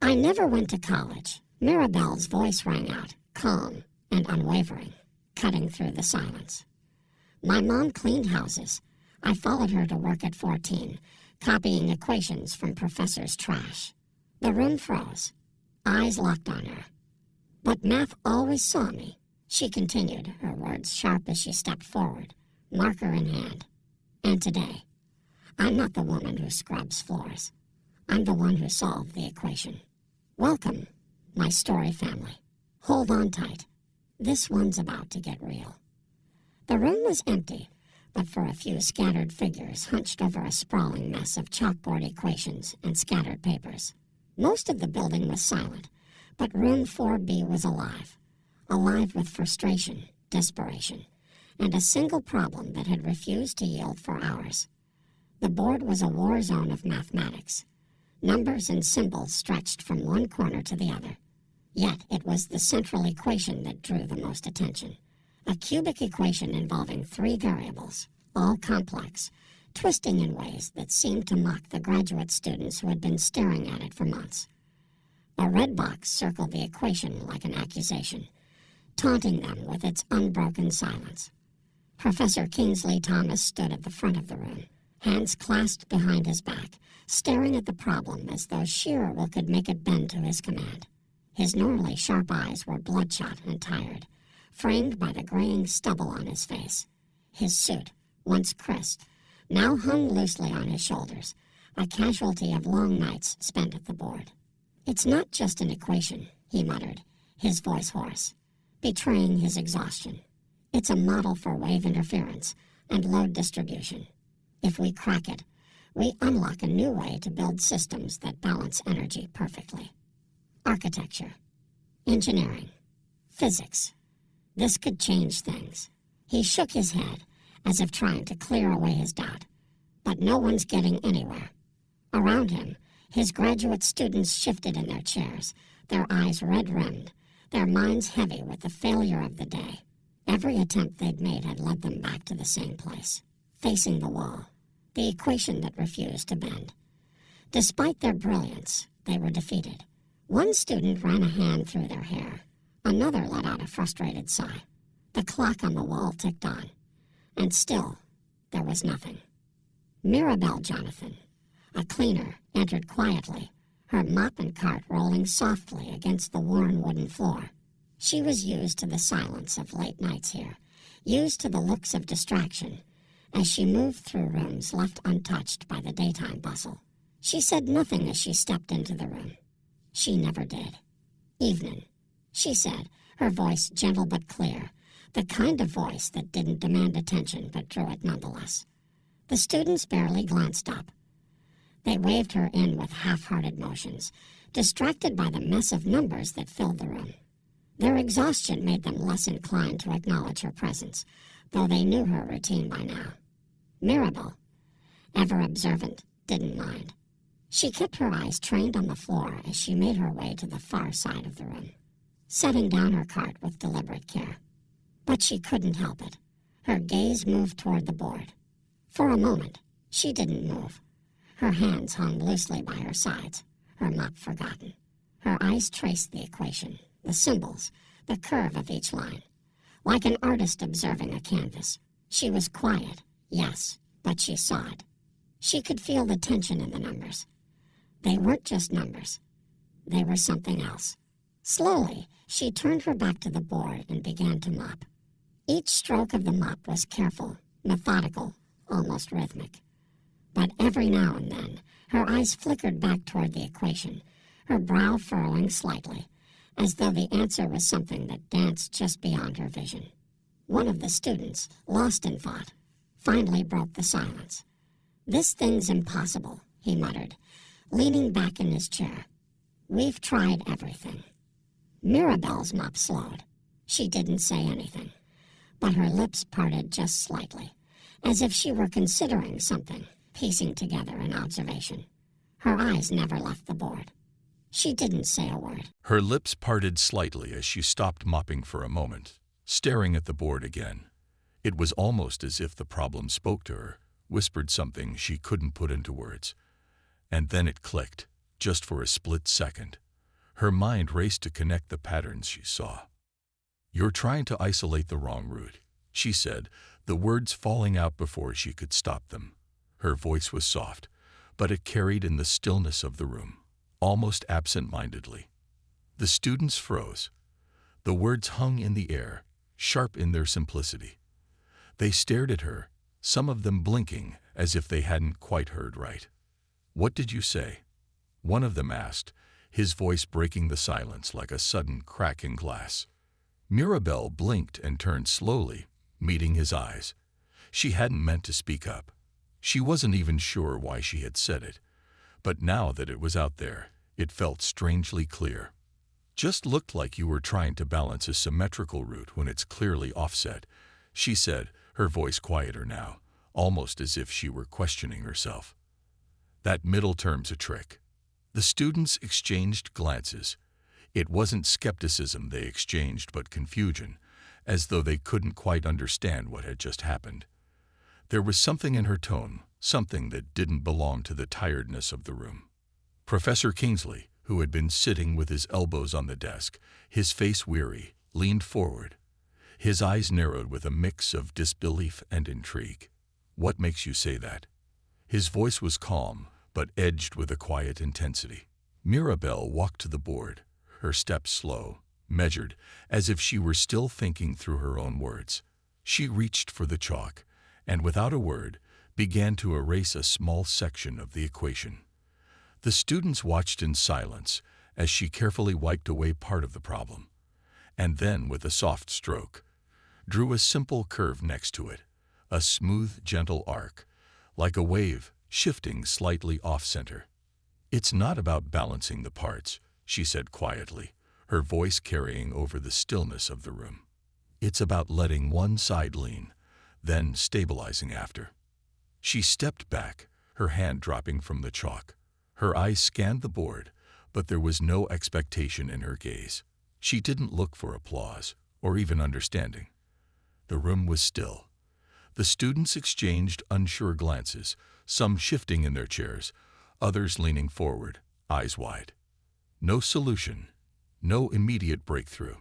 I never went to college. Mirabelle's voice rang out, calm and unwavering, cutting through the silence. My mom cleaned houses. I followed her to work at 14, copying equations from professors' trash. The room froze. Eyes locked on her. But math always saw me, she continued, her words sharp as she stepped forward, marker in hand. And today, I'm not the woman who scrubs floors. I'm the one who solved the equation. Welcome, my story family. Hold on tight. This one's about to get real. The room was empty, but for a few scattered figures hunched over a sprawling mess of chalkboard equations and scattered papers. Most of the building was silent, but room 4B was alive with frustration, desperation, and a single problem that had refused to yield for hours. The board was a war zone of mathematics. Numbers and symbols stretched from one corner to the other. Yet it was the central equation that drew the most attention. A cubic equation involving 3 variables, all complex, twisting in ways that seemed to mock the graduate students who had been staring at it for months. A red box circled the equation like an accusation, taunting them with its unbroken silence. Professor Kingsley Thomas stood at the front of the room, hands clasped behind his back, staring at the problem as though sheer will could make it bend to his command. His normally sharp eyes were bloodshot and tired, framed by the graying stubble on his face. His suit, once crisp, now hung loosely on his shoulders, a casualty of long nights spent at the board. "It's not just an equation," he muttered, his voice hoarse, betraying his exhaustion. "It's a model for wave interference and load distribution. If we crack it, we unlock a new way to build systems that balance energy perfectly. Architecture, engineering, physics. This could change things." He shook his head, as if trying to clear away his doubt. But no one's getting anywhere. Around him, his graduate students shifted in their chairs, their eyes red-rimmed, their minds heavy with the failure of the day. Every attempt they'd made had led them back to the same place, facing the wall, the equation that refused to bend. Despite their brilliance, they were defeated. One student ran a hand through their hair. Another let out a frustrated sigh. The clock on the wall ticked on, and still there was nothing. Mirabelle Jonathan, a cleaner, entered quietly, her mop and cart rolling softly against the worn wooden floor. She was used to the silence of late nights here, used to the looks of distraction, as she moved through rooms left untouched by the daytime bustle. She said nothing as she stepped into the room. She never did. "Evening," she said, her voice gentle but clear, the kind of voice that didn't demand attention but drew it nonetheless. The students barely glanced up. They waved her in with half-hearted motions, distracted by the mess of numbers that filled the room. Their exhaustion made them less inclined to acknowledge her presence, though they knew her routine by now. Mirabelle, ever observant, didn't mind. She kept her eyes trained on the floor as she made her way to the far side of the room, setting down her cart with deliberate care. But she couldn't help it. Her gaze moved toward the board. For a moment, she didn't move. Her hands hung loosely by her sides, her mop forgotten. Her eyes traced the equation, the symbols, the curve of each line. Like an artist observing a canvas. She was quiet, yes, but she saw it. She could feel the tension in the numbers. They weren't just numbers. They were something else. Slowly, she turned her back to the board and began to mop. Each stroke of the mop was careful, methodical, almost rhythmic. But every now and then, her eyes flickered back toward the equation, her brow furrowing slightly, as though the answer was something that danced just beyond her vision. One of the students, lost in thought, finally broke the silence. "This thing's impossible," he muttered, leaning back in his chair. "We've tried everything." Mirabelle's mop slowed. She didn't say anything, but her lips parted just slightly, as if she were considering something, piecing together an observation. Her eyes never left the board. She didn't say a word. Her lips parted slightly as she stopped mopping for a moment, staring at the board again. It was almost as if the problem spoke to her, whispered something she couldn't put into words. And then it clicked, just for a split second. Her mind raced to connect the patterns she saw. "You're trying to isolate the wrong root," she said, the words falling out before she could stop them. Her voice was soft, but it carried in the stillness of the room, almost absent-mindedly. The students froze. The words hung in the air, sharp in their simplicity. They stared at her, some of them blinking as if they hadn't quite heard right. "What did you say?" one of them asked, his voice breaking the silence like a sudden crack in glass. Mirabelle blinked and turned slowly, meeting his eyes. She hadn't meant to speak up. She wasn't even sure why she had said it, but now that it was out there, it felt strangely clear. "Just looked like you were trying to balance a symmetrical root when it's clearly offset," she said, her voice quieter now, almost as if she were questioning herself. "That middle term's a trick." The students exchanged glances. It wasn't skepticism they exchanged, but confusion, as though they couldn't quite understand what had just happened. There was something in her tone, something that didn't belong to the tiredness of the room. Professor Kingsley, who had been sitting with his elbows on the desk, his face weary, leaned forward. His eyes narrowed with a mix of disbelief and intrigue. "What makes you say that?" His voice was calm, but edged with a quiet intensity. Mirabelle walked to the board, her steps slow, measured, as if she were still thinking through her own words. She reached for the chalk, and without a word, began to erase a small section of the equation. The students watched in silence as she carefully wiped away part of the problem, and then, with a soft stroke, drew a simple curve next to it, a smooth, gentle arc, like a wave shifting slightly off-center. "It's not about balancing the parts," she said quietly, her voice carrying over the stillness of the room. "It's about letting one side lean, then stabilizing after." She stepped back, her hand dropping from the chalk. Her eyes scanned the board, but there was no expectation in her gaze. She didn't look for applause, or even understanding. The room was still. The students exchanged unsure glances, some shifting in their chairs, others leaning forward, eyes wide. No solution, no immediate breakthrough,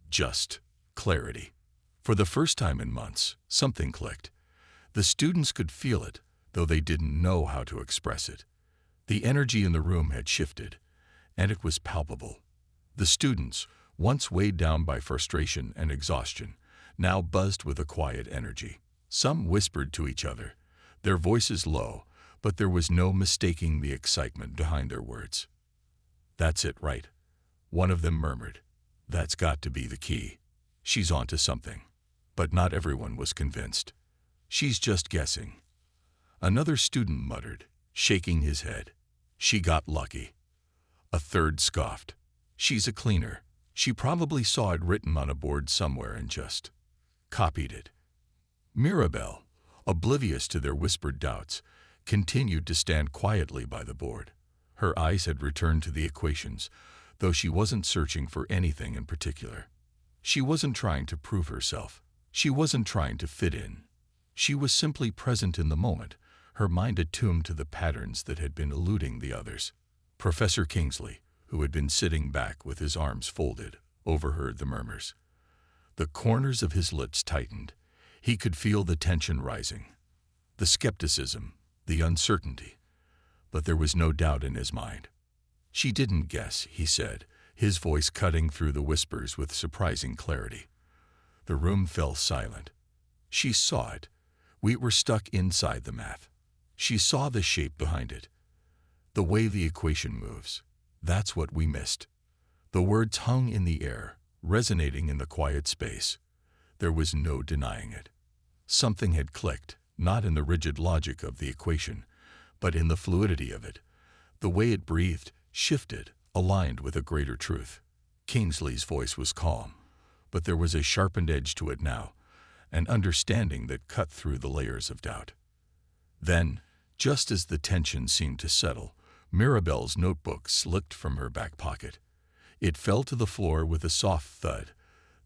just clarity. For the first time in months, something clicked. The students could feel it, though they didn't know how to express it. The energy in the room had shifted, and it was palpable. The students, once weighed down by frustration and exhaustion, now buzzed with a quiet energy. Some whispered to each other, their voices low, but there was no mistaking the excitement behind their words. "That's it, right?" one of them murmured. "That's got to be the key. She's onto something." But not everyone was convinced. "She's just guessing." Another student muttered, shaking his head. "She got lucky." A third scoffed. "She's a cleaner. She probably saw it written on a board somewhere and just copied it." Mirabelle, oblivious to their whispered doubts, continued to stand quietly by the board. Her eyes had returned to the equations, though she wasn't searching for anything in particular. She wasn't trying to prove herself. She wasn't trying to fit in. She was simply present in the moment, her mind attuned to the patterns that had been eluding the others. Professor Kingsley, who had been sitting back with his arms folded, overheard the murmurs. The corners of his lips tightened. He could feel the tension rising, the skepticism, the uncertainty. But there was no doubt in his mind. "She didn't guess," he said, his voice cutting through the whispers with surprising clarity. The room fell silent. She saw it. We were stuck inside the math. She saw the shape behind it, the way the equation moves. That's what we missed. The words hung in the air, resonating in the quiet space. There was no denying it. Something had clicked, not in the rigid logic of the equation, but in the fluidity of it. The way it breathed, shifted, aligned with a greater truth. Kingsley's voice was calm, but there was a sharpened edge to it now, an understanding that cut through the layers of doubt. Then, just as the tension seemed to settle, Mirabelle's notebook slipped from her back pocket. It fell to the floor with a soft thud,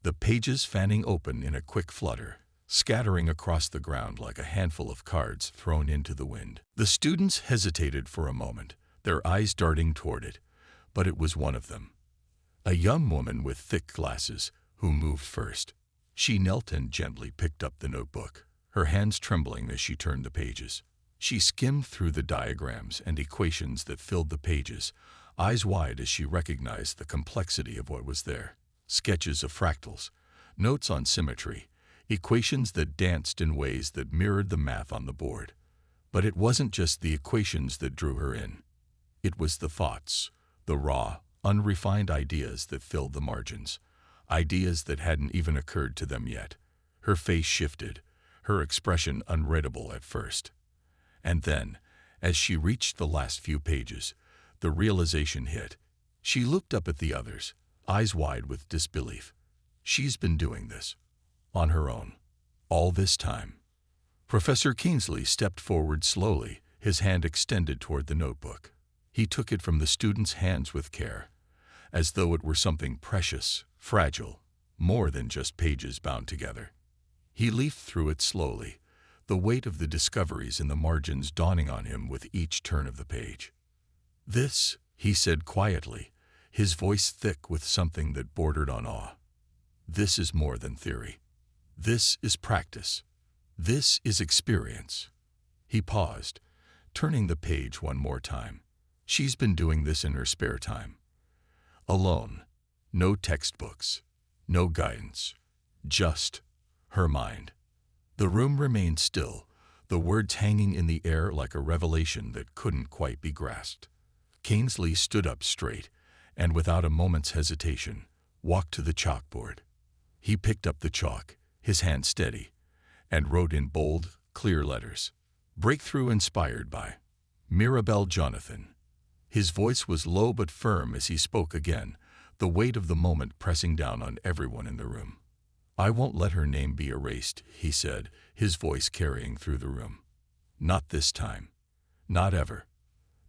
the pages fanning open in a quick flutter, scattering across the ground like a handful of cards thrown into the wind. The students hesitated for a moment, their eyes darting toward it, but it was one of them. A young woman with thick glasses, who moved first. She knelt and gently picked up the notebook, her hands trembling as she turned the pages. She skimmed through the diagrams and equations that filled the pages, eyes wide as she recognized the complexity of what was there. Sketches of fractals, notes on symmetry, equations that danced in ways that mirrored the math on the board. But it wasn't just the equations that drew her in. It was the thoughts, the raw, unrefined ideas that filled the margins, ideas that hadn't even occurred to them yet. Her face shifted, her expression unreadable at first. And then, as she reached the last few pages, the realization hit. She looked up at the others, eyes wide with disbelief. She's been doing this, on her own, all this time. Professor Kingsley stepped forward slowly, his hand extended toward the notebook. He took it from the student's hands with care, as though it were something precious, fragile, more than just pages bound together. He leafed through it slowly, the weight of the discoveries in the margins dawning on him with each turn of the page. "This," he said quietly, his voice thick with something that bordered on awe. "This is more than theory. This is practice. This is experience." He paused, turning the page one more time. She's been doing this in her spare time. Alone, no textbooks, no guidance, just her mind. The room remained still, the words hanging in the air like a revelation that couldn't quite be grasped. Kingsley stood up straight and, without a moment's hesitation, walked to the chalkboard. He picked up the chalk, his hand steady, and wrote in bold, clear letters, "Breakthrough inspired by Mirabelle Jonathan." His voice was low but firm as he spoke again, the weight of the moment pressing down on everyone in the room. "I won't let her name be erased," he said, his voice carrying through the room. "Not this time. Not ever."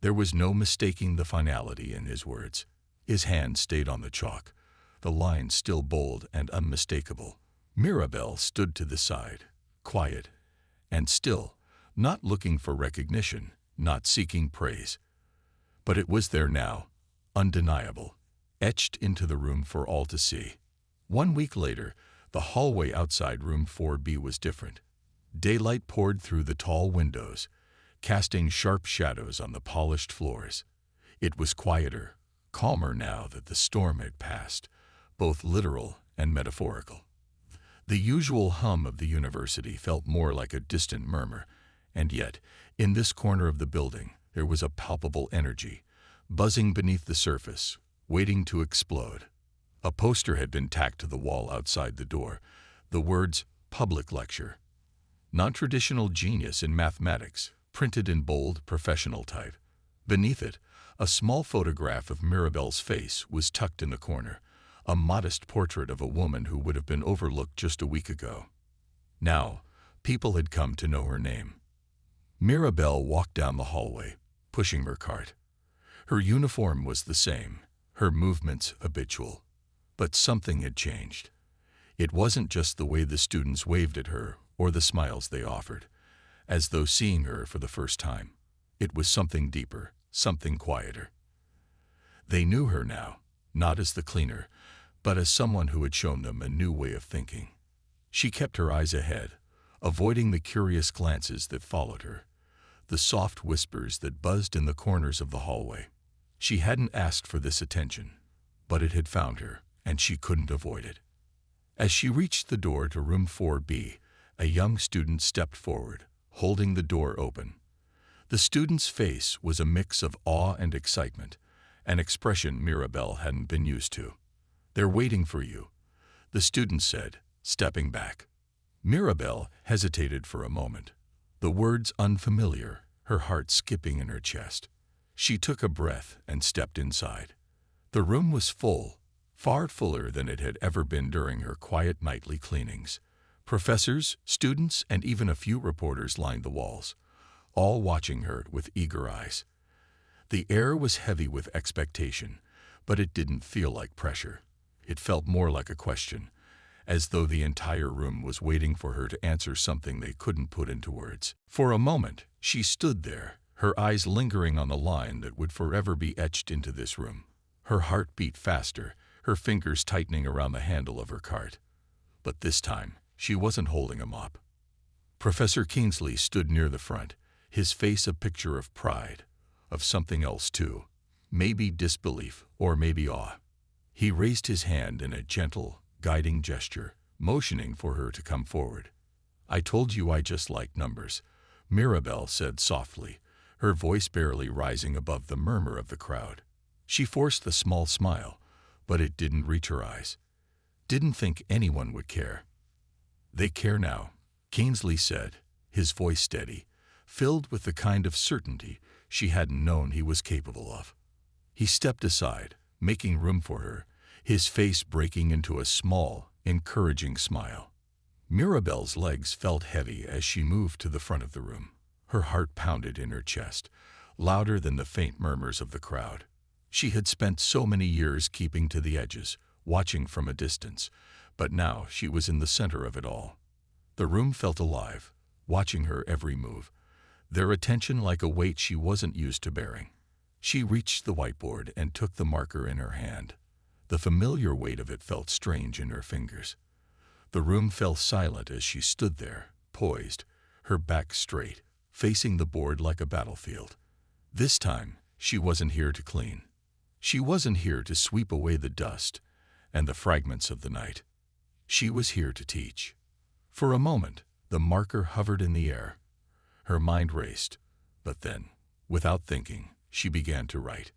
There was no mistaking the finality in his words. His hand stayed on the chalk, the lines still bold and unmistakable. Mirabelle stood to the side, quiet and still, not looking for recognition, not seeking praise. But it was there now, undeniable, etched into the room for all to see. 1 week later, the hallway outside room 4B was different. Daylight poured through the tall windows, casting sharp shadows on the polished floors. It was quieter, calmer now that the storm had passed, both literal and metaphorical. The usual hum of the university felt more like a distant murmur, and yet, in this corner of the building, there was a palpable energy, buzzing beneath the surface, waiting to explode. A poster had been tacked to the wall outside the door, the words, "Public Lecture." "Non-traditional genius in mathematics," printed in bold, professional type. Beneath it, a small photograph of Mirabelle's face was tucked in the corner, a modest portrait of a woman who would have been overlooked just a week ago. Now, people had come to know her name. Mirabelle walked down the hallway, pushing her cart. Her uniform was the same, her movements habitual. But something had changed. It wasn't just the way the students waved at her or the smiles they offered, as though seeing her for the first time. It was something deeper, something quieter. They knew her now, not as the cleaner, but as someone who had shown them a new way of thinking. She kept her eyes ahead, avoiding the curious glances that followed her, the soft whispers that buzzed in the corners of the hallway. She hadn't asked for this attention, but it had found her, and she couldn't avoid it. As she reached the door to room 4B, a young student stepped forward, holding the door open. The student's face was a mix of awe and excitement, an expression Mirabelle hadn't been used to. "They're waiting for you," the student said, stepping back. Mirabelle hesitated for a moment, the words unfamiliar, her heart skipping in her chest. She took a breath and stepped inside. The room was full, far fuller than it had ever been during her quiet nightly cleanings. Professors, students, and even a few reporters lined the walls, all watching her with eager eyes. The air was heavy with expectation, but it didn't feel like pressure. It felt more like a question, as though the entire room was waiting for her to answer something they couldn't put into words. For a moment, she stood there, her eyes lingering on the line that would forever be etched into this room. Her heart beat faster, her fingers tightening around the handle of her cart. But this time, she wasn't holding a mop. Professor Kingsley stood near the front, his face a picture of pride, of something else too, maybe disbelief or maybe awe. He raised his hand in a gentle, guiding gesture, motioning for her to come forward. "I told you I just like numbers," Mirabelle said softly, her voice barely rising above the murmur of the crowd. She forced a small smile, but it didn't reach her eyes. Didn't think anyone would care. "They care now," Kingsley said, his voice steady, filled with the kind of certainty she hadn't known he was capable of. He stepped aside, making room for her, his face breaking into a small, encouraging smile. Mirabelle's legs felt heavy as she moved to the front of the room. Her heart pounded in her chest, louder than the faint murmurs of the crowd. She had spent so many years keeping to the edges, watching from a distance, but now she was in the center of it all. The room felt alive, watching her every move, their attention like a weight she wasn't used to bearing. She reached the whiteboard and took the marker in her hand. The familiar weight of it felt strange in her fingers. The room fell silent as she stood there, poised, her back straight, facing the board like a battlefield. This time, she wasn't here to clean. She wasn't here to sweep away the dust and the fragments of the night. She was here to teach. For a moment, the marker hovered in the air. Her mind raced, but then, without thinking, she began to write.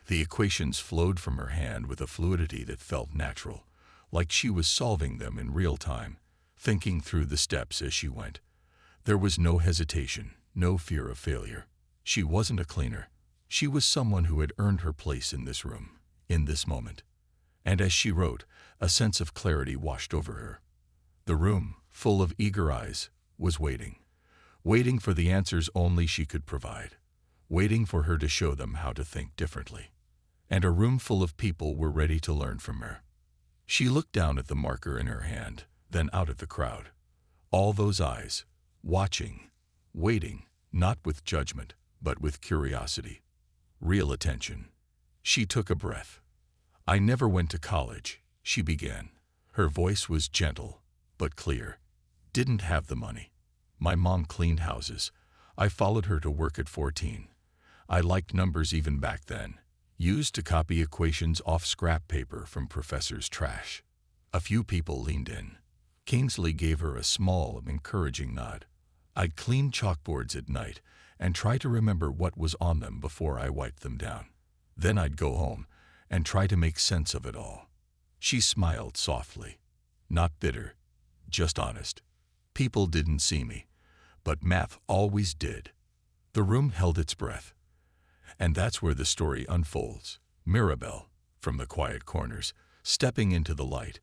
The equations flowed from her hand with a fluidity that felt natural, like she was solving them in real time, thinking through the steps as she went. There was no hesitation, no fear of failure. She wasn't a cleaner. She was someone who had earned her place in this room, in this moment. And as she wrote, a sense of clarity washed over her. The room, full of eager eyes, was waiting. Waiting for the answers only she could provide. Waiting for her to show them how to think differently. And a room full of people were ready to learn from her. She looked down at the marker in her hand, then out at the crowd. All those eyes, watching, waiting, not with judgment, but with curiosity. Real attention. She took a breath. "I never went to college," she began. Her voice was gentle, but clear. "Didn't have the money. My mom cleaned houses. I followed her to work at 14. I liked numbers even back then. Used to copy equations off scrap paper from professors' trash." A few people leaned in. Kingsley gave her a small, encouraging nod. "I'd clean chalkboards at night and try to remember what was on them before I wiped them down. Then I'd go home and try to make sense of it all." She smiled softly. Not bitter, just honest. "People didn't see me, but math always did." The room held its breath. And that's where the story unfolds. Mirabelle, from the quiet corners, stepping into the light,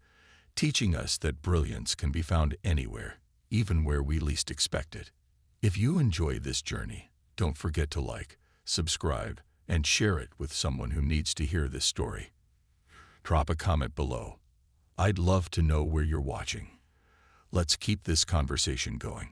teaching us that brilliance can be found anywhere, even where we least expect it. If you enjoy this journey, don't forget to like, subscribe, and share it with someone who needs to hear this story. Drop a comment below. I'd love to know where you're watching. Let's keep this conversation going.